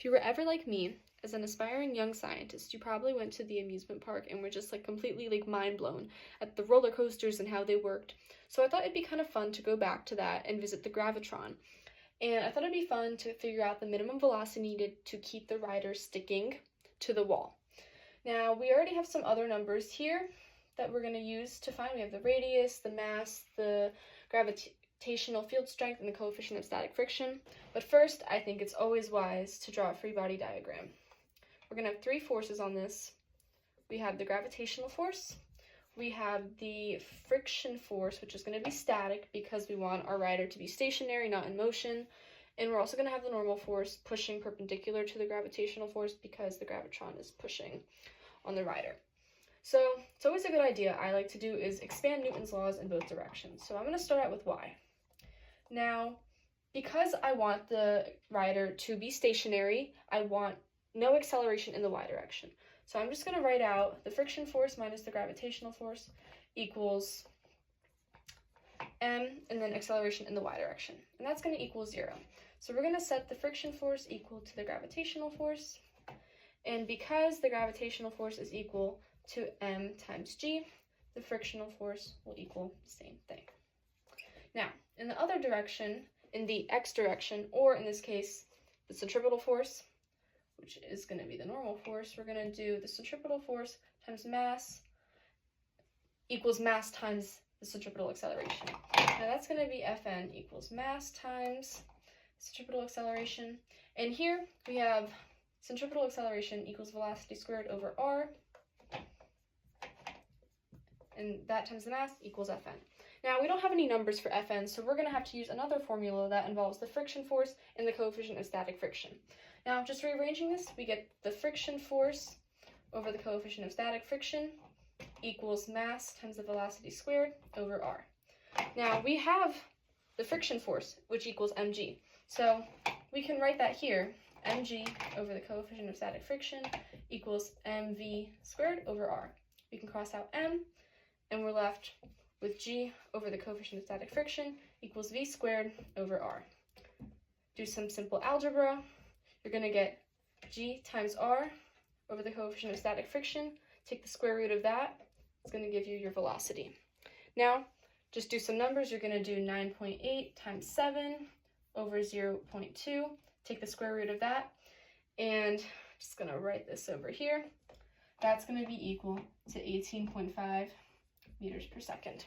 If you were ever like me, as an aspiring young scientist, you probably went to the amusement park and were just like completely like mind blown at the roller coasters and how they worked. So I thought it'd be kind of fun to go back to that and visit the gravitron. And I thought it'd be fun to figure out the minimum velocity needed to keep the rider sticking to the wall. Now, we already have some other numbers here that we're going to use to find. We have the radius, the mass, the gravitational field strength, and the coefficient of static friction. But first, I think it's always wise to draw a free body diagram. We're going to have three forces on this. We have the gravitational force, we have the friction force, which is going to be static because we want our rider to be stationary, not in motion. And we're also going to have the normal force pushing perpendicular to the gravitational force because the gravitron is pushing on the rider. So it's always a good idea I like to do is expand Newton's laws in both directions. So I'm going to start out with y. Now, because I want the rider to be stationary, I want no acceleration in the y direction. So I'm just going to write out the friction force minus the gravitational force equals m, and then acceleration in the y direction. And that's going to equal 0. So we're going to set the friction force equal to the gravitational force. And because the gravitational force is equal to m times g, the frictional force will equal the same thing. Now, in the other direction, in the x direction, or in this case, the centripetal force, which is going to be the normal force, we're going to do the centripetal force times mass equals mass times the centripetal acceleration. Now that's going to be Fn equals mass times centripetal acceleration. And here we have centripetal acceleration equals velocity squared over r, and that times the mass equals Fn. Now, we don't have any numbers for Fn, so we're going to have to use another formula that involves the friction force and the coefficient of static friction. Now, just rearranging this, we get the friction force over the coefficient of static friction equals mass times the velocity squared over r. Now, we have the friction force, which equals mg. So we can write that here, mg over the coefficient of static friction equals mv squared over r. We can cross out m, and we're left with g over the coefficient of static friction equals v squared over r. Do some simple algebra. You're going to get g times r over the coefficient of static friction. Take the square root of that. It's going to give you your velocity. Now, just do some numbers. You're going to do 9.8 times 7 over 0.2. Take the square root of that. And just going to write this over here. That's going to be equal to 18.5 meters per second.